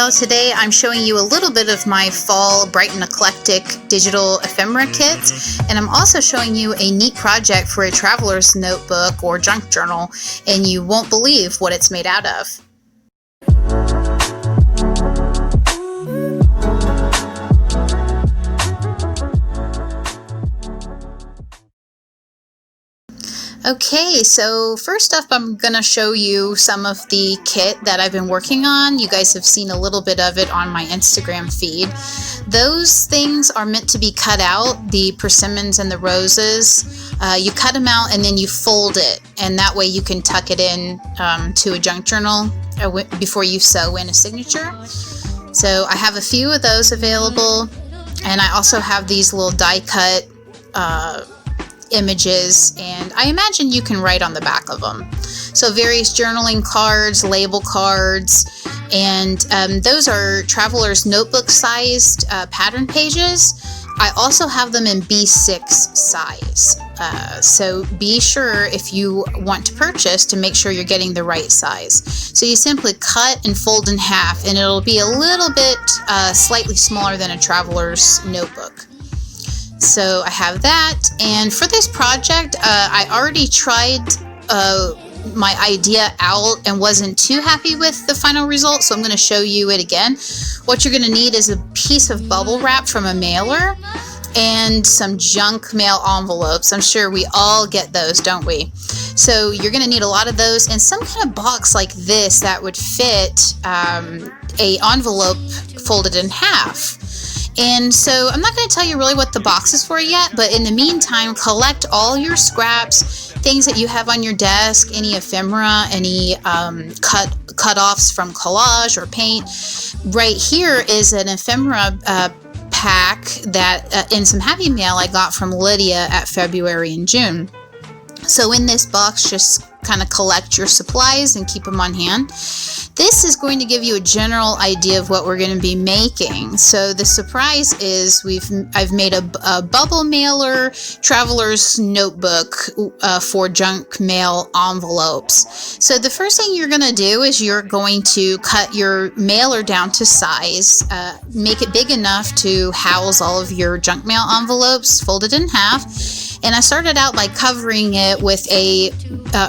y'all, today I'm showing you a little bit of my fall bright and eclectic digital ephemera kits, and I'm also showing you a neat project for a traveler's notebook or junk journal, and you won't believe what it's made out of. Okay, so first up I'm going to show you some of the kit that I've been working on. You guys have seen a little bit of it on my Instagram feed. Those things are meant to be cut out, the persimmons and the roses. You cut them out and then you fold it, and that way you can tuck it in to a junk journal before you sew in a signature. So I have a few of those available, and I also have these little die cut images, and I imagine you can write on the back of them. So various journaling cards, label cards, and those are traveler's notebook sized pattern pages. I also have them in B6 size. So be sure if you want to purchase to make sure you're getting the right size. So you simply cut and fold in half, and it'll be a little bit slightly smaller than a traveler's notebook. So I have that, and for this project, I already tried my idea out and wasn't too happy with the final result, so I'm going to show you it again. What you're going to need is a piece of bubble wrap from a mailer and some junk mail envelopes. I'm sure we all get those, don't we? So you're going to need a lot of those and some kind of box like this that would fit a envelope folded in half. And so I'm not going to tell you really what the box is for yet, but in the meantime, collect all your scraps, things that you have on your desk, any ephemera, any cut-offs from collage or paint. Right here is an ephemera pack that in some Happy Mail I got from Lydia at February and June. So in this box, just kind of collect your supplies and keep them on hand. This is going to give you a general idea of what we're going to be making. So the surprise is I've made a bubble mailer traveler's notebook for junk mail envelopes. So the first thing you're going to do is you're going to cut your mailer down to size, make it big enough to house all of your junk mail envelopes, fold it in half. And I started out by covering it with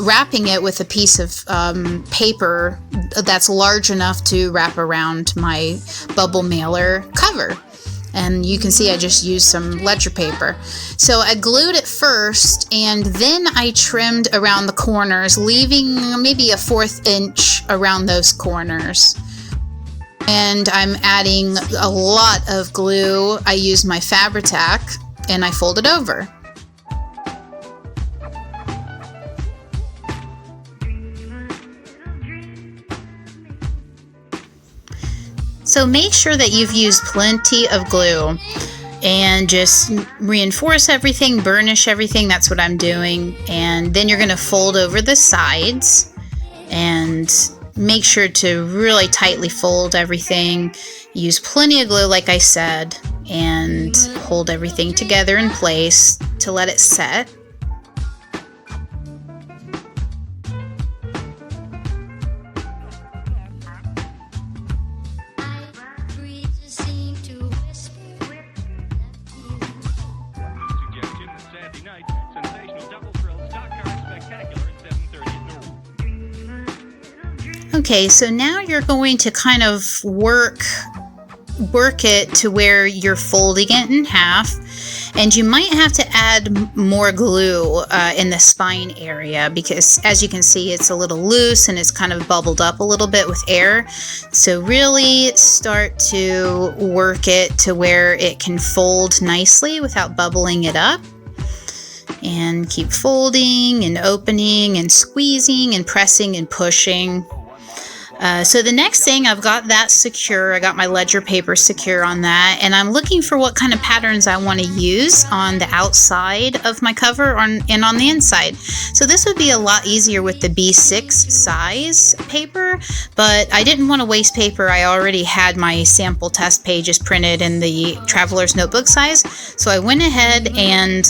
wrapping it with a piece of paper that's large enough to wrap around my bubble mailer cover. And you can see I just used some ledger paper. So I glued it first, and then I trimmed around the corners, leaving maybe a 1/4 inch around those corners. And I'm adding a lot of glue. I used my Fabri-Tac, and I fold it over. So make sure that you've used plenty of glue and just reinforce everything, burnish everything. That's what I'm doing. And then you're going to fold over the sides and make sure to really tightly fold everything. Use plenty of glue, like I said, and hold everything together in place to let it set. Okay, so now you're going to kind of work it to where you're folding it in half, and you might have to add more glue in the spine area because, as you can see, it's a little loose and it's kind of bubbled up a little bit with air. So really start to work it to where it can fold nicely without bubbling it up. And keep folding and opening and squeezing and pressing and pushing. So the next thing, I've got that secure. I got my ledger paper secure on that, and I'm looking for what kind of patterns I want to use on the outside of my cover and on the inside. So this would be a lot easier with the B6 size paper, but I didn't want to waste paper. I already had my sample test pages printed in the traveler's notebook size, so I went ahead and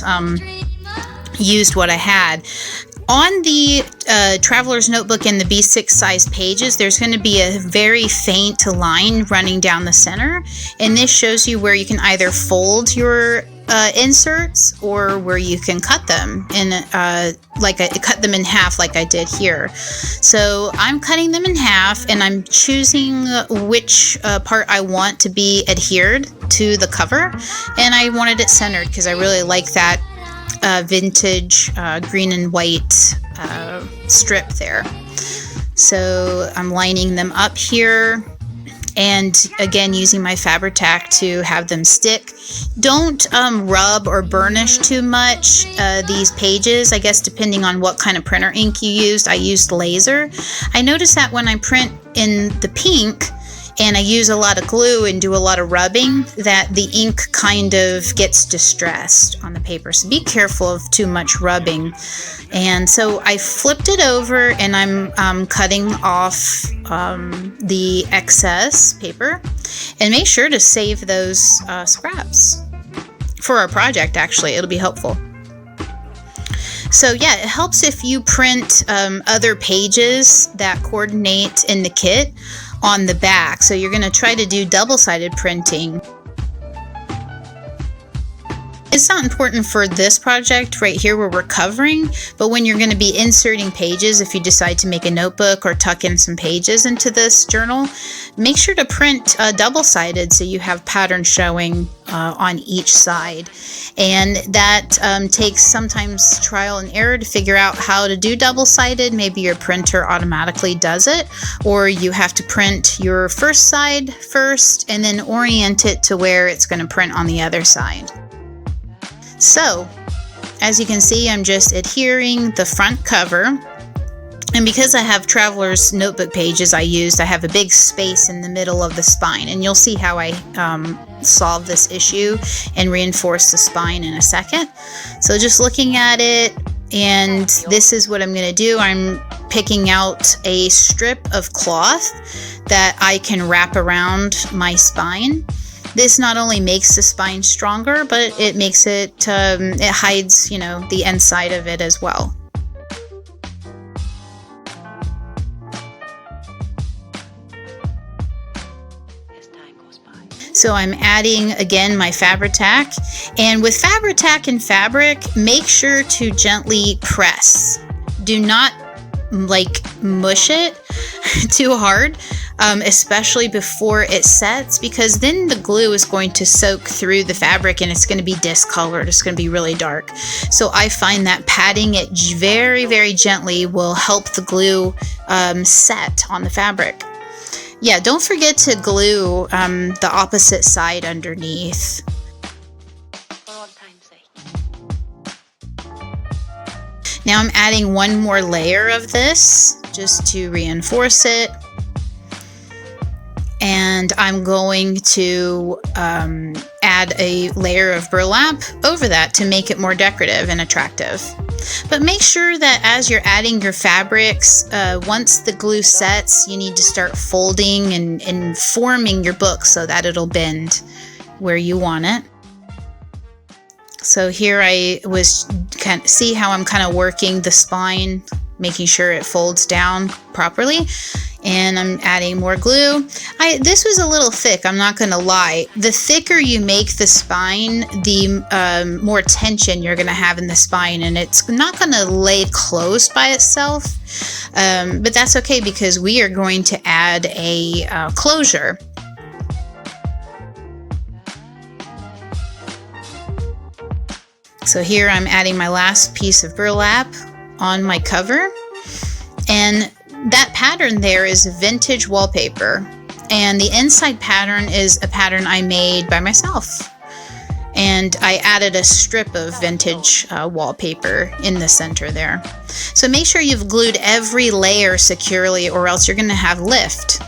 used what I had. On the Traveler's Notebook and the B6 size pages, there's going to be a very faint line running down the center, and this shows you where you can either fold your inserts or where you can cut them in cut them in half like I did here. So I'm cutting them in half, and I'm choosing which part I want to be adhered to the cover, and I wanted it centered because I really like that vintage green and white strip there. So I'm lining them up here, and again using my Fabri-Tac to have them stick. Don't rub or burnish too much these pages, I guess depending on what kind of printer ink you used. I used laser. I noticed that when I print in the pink and I use a lot of glue and do a lot of rubbing, that the ink kind of gets distressed on the paper. So be careful of too much rubbing. And so I flipped it over, and I'm cutting off the excess paper. And make sure to save those scraps for our project. Actually, it'll be helpful. So yeah, it helps if you print other pages that coordinate in the kit on the back. So you're going to try to do double-sided printing. It's not important for this project right here where we're covering, but when you're going to be inserting pages, if you decide to make a notebook or tuck in some pages into this journal, make sure to print double-sided so you have patterns showing on each side. And that takes sometimes trial and error to figure out how to do double-sided. Maybe your printer automatically does it, or you have to print your first side first and then orient it to where it's going to print on the other side. So, as you can see, I'm just adhering the front cover, and because I have Traveler's Notebook pages I have a big space in the middle of the spine, and you'll see how I solve this issue and reinforce the spine in a second. So just looking at it, and this is what I'm going to do. I'm picking out a strip of cloth that I can wrap around my spine. This not only makes the spine stronger, but it makes it, it hides, the inside of it as well. So I'm adding, again, my Fabri-Tac. And with Fabri-Tac and fabric, make sure to gently press. Do not, mush it too hard. Especially before it sets, because then the glue is going to soak through the fabric and it's going to be discolored. It's going to be really dark. So I find that patting it very, very gently will help the glue set on the fabric. Yeah, don't forget to glue the opposite side underneath. Now I'm adding one more layer of this just to reinforce it. And I'm going to add a layer of burlap over that to make it more decorative and attractive. But make sure that as you're adding your fabrics, once the glue sets, you need to start folding and forming your book so that it'll bend where you want it. So here I was see how I'm kind of working the spine, making sure it folds down properly. And I'm adding more glue. This was a little thick, I'm not going to lie. The thicker you make the spine, the more tension you're going to have in the spine, and it's not going to lay close by itself. But that's okay, because we are going to add a closure. So here I'm adding my last piece of burlap on my cover, and that pattern there is vintage wallpaper, and the inside pattern is a pattern I made by myself, and I added a strip of vintage wallpaper in the center there. So make sure you've glued every layer securely, or else you're going to have lift.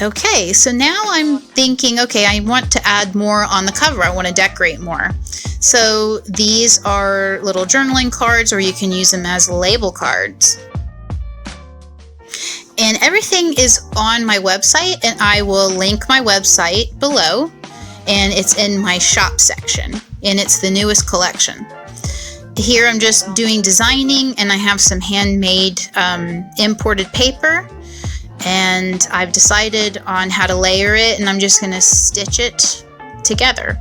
Okay, so now I'm thinking, okay, I want to add more on the cover. I want to decorate more. So these are little journaling cards, or you can use them as label cards. And everything is on my website, and I will link my website below, and it's in my shop section, and it's the newest collection. Here I'm just doing designing, and I have some handmade imported paper, and I've decided on how to layer it, and I'm just going to stitch it together.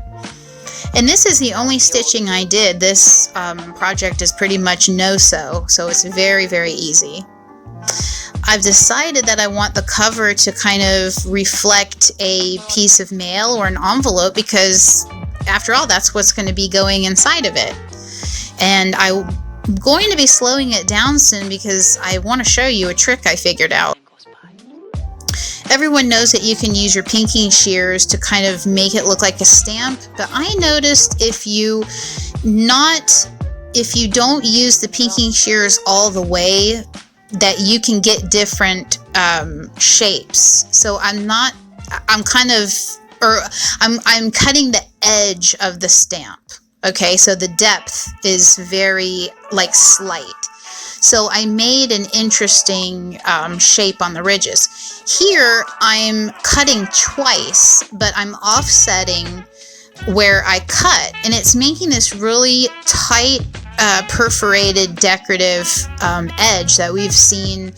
And this is the only stitching I did. This project is pretty much no-sew, so it's very, very easy. I've decided that I want the cover to kind of reflect a piece of mail or an envelope, because after all, that's what's going to be going inside of it. And I'm going to be slowing it down soon because I want to show you a trick I figured out. Everyone knows that you can use your pinking shears to kind of make it look like a stamp, but I noticed if you don't use the pinking shears all the way, that you can get different shapes. So I'm cutting the edge of the stamp. Okay, so the depth is very slight. So I made an interesting shape on the ridges. Here I'm cutting twice, but I'm offsetting where I cut, and it's making this really tight perforated decorative edge that we've seen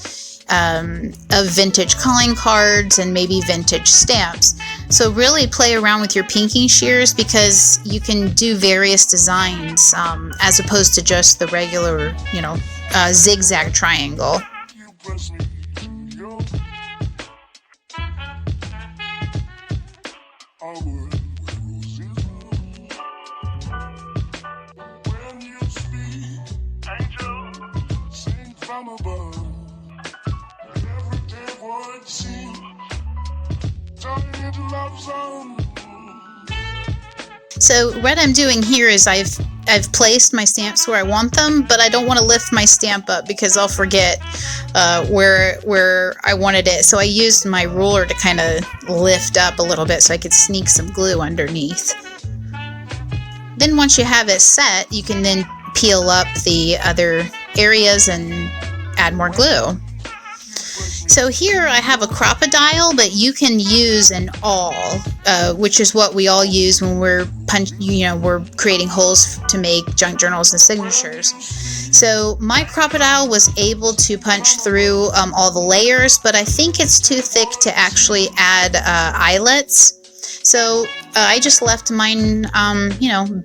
of vintage calling cards and maybe vintage stamps. So really play around with your pinking shears, because you can do various designs as opposed to just the regular, zigzag triangle. So what I'm doing here is I've placed my stamps where I want them, but I don't want to lift my stamp up because I'll forget where I wanted it. So I used my ruler to kind of lift up a little bit so I could sneak some glue underneath. Then once you have it set, you can then peel up the other areas and add more glue. So here I have a crocodile, but you can use an awl, which is what we all use when we're creating holes to make junk journals and signatures. So my crocodile was able to punch through all the layers, but I think it's too thick to actually add eyelets. So I just left mine,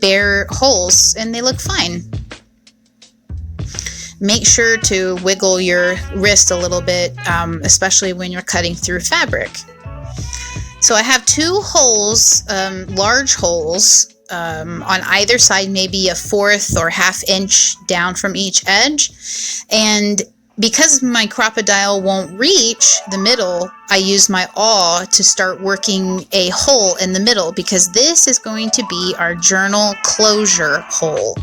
bare holes, and they look fine. Make sure to wiggle your wrist a little bit, especially when you're cutting through fabric. So I have two holes, large holes, on either side, maybe a 1/4 or 1/2 inch down from each edge. And because my crocodile won't reach the middle, I use my awl to start working a hole in the middle, because this is going to be our journal closure hole.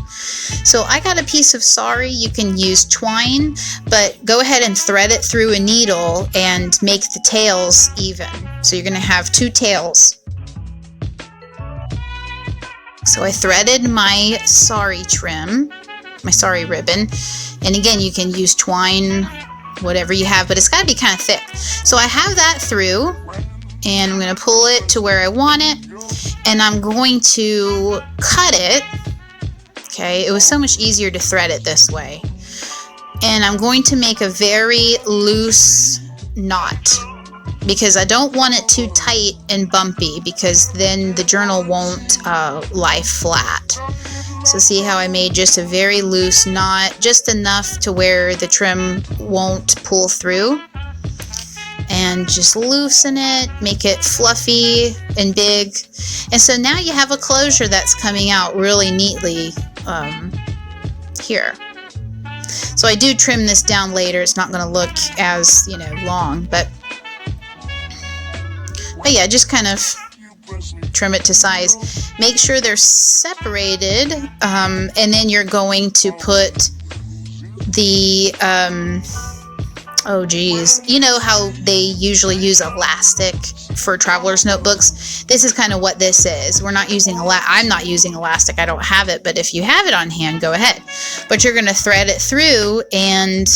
So I got a piece of sari. You can use twine, but go ahead and thread it through a needle and make the tails even. So you're going to have 2 tails. So I threaded my sari trim, my sari ribbon, and again you can use twine, whatever you have, but it's got to be kind of thick. So I have that through, and I'm going to pull it to where I want it, and I'm going to cut it. Okay, it was so much easier to thread it this way, and I'm going to make a very loose knot, because I don't want it too tight and bumpy, because then the journal won't lie flat. So see how I made just a very loose knot, just enough to where the trim won't pull through. And just loosen it, make it fluffy and big. And so now you have a closure that's coming out really neatly here. So I do trim this down later. It's not going to look as, long, but yeah, just kind of trim it to size. Make sure they're separated, and then you're going to put the oh geez, you know how they usually use elastic for traveler's notebooks? This is kind of what this is. We're not using I'm not using elastic. I don't have it, but if you have it on hand, go ahead. But you're going to thread it through, and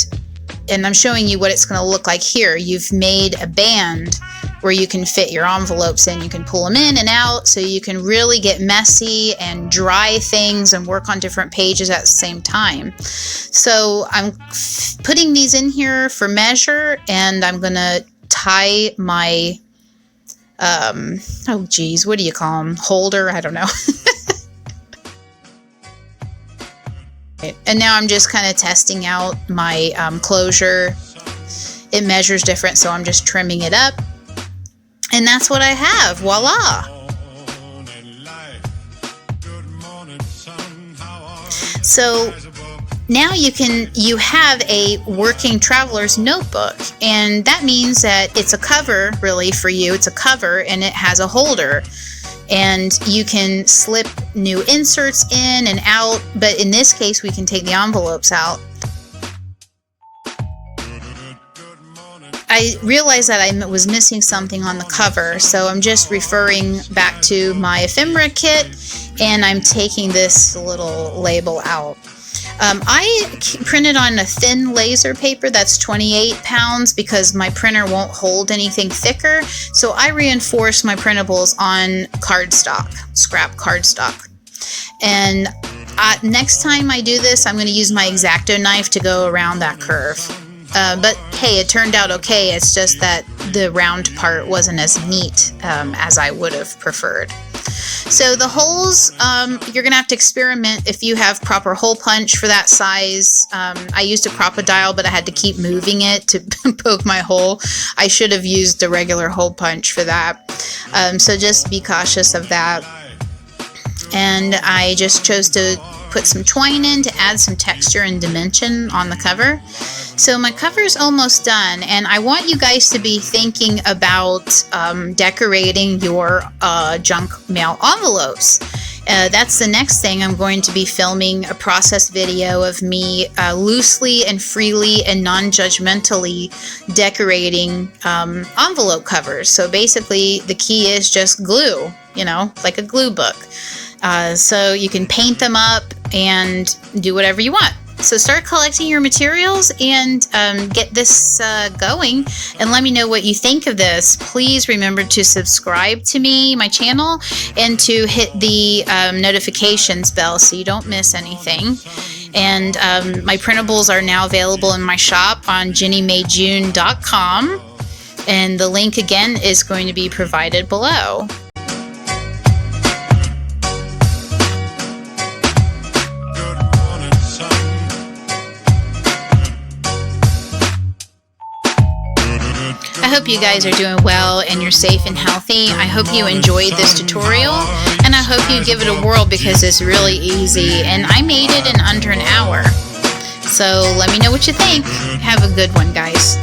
I'm showing you what it's going to look like here. You've made a band where you can fit your envelopes in. You can pull them in and out, so you can really get messy and dry things and work on different pages at the same time. So I'm putting these in here for measure, and I'm going to tie my, oh geez, what do you call them? Holder? I don't know. And now I'm just kind of testing out my closure. It measures different, so I'm just trimming it up. And that's what I have. Voila! So now you have a working traveler's notebook, and that means that it's a cover, really, for you. It's a cover, and it has a holder. And you can slip new inserts in and out, but in this case, we can take the envelopes out. I realized that I was missing something on the cover, so I'm just referring back to my ephemera kit, and I'm taking this little label out. I printed on a thin laser paper that's 28 pounds because my printer won't hold anything thicker, so I reinforce my printables on cardstock, scrap cardstock. And next time I do this, I'm going to use my X-Acto knife to go around that curve. But hey, it turned out okay. It's just that the round part wasn't as neat as I would have preferred. So the holes, you're going to have to experiment if you have proper hole punch for that size. I used a crocodile, but I had to keep moving it to poke my hole. I should have used a regular hole punch for that. So just be cautious of that. And I just chose to put some twine in to add some texture and dimension on the cover. So my cover is almost done, and I want you guys to be thinking about decorating your junk mail envelopes. That's the next thing. I'm going to be filming a process video of me loosely and freely and non-judgmentally decorating envelope covers. So basically the key is just glue, you know, like a glue book. So you can paint them up and do whatever you want. So start collecting your materials and get this going, and let me know what you think of this. Please remember to subscribe to my channel, and to hit the notifications bell so you don't miss anything. And my printables are now available in my shop on jennymayjune.com, and the link again is going to be provided below. I hope you guys are doing well and you're safe and healthy. I hope you enjoyed this tutorial, and I hope you give it a whirl because it's really easy, and I made it in under an hour. So let me know what you think. Have a good one, guys.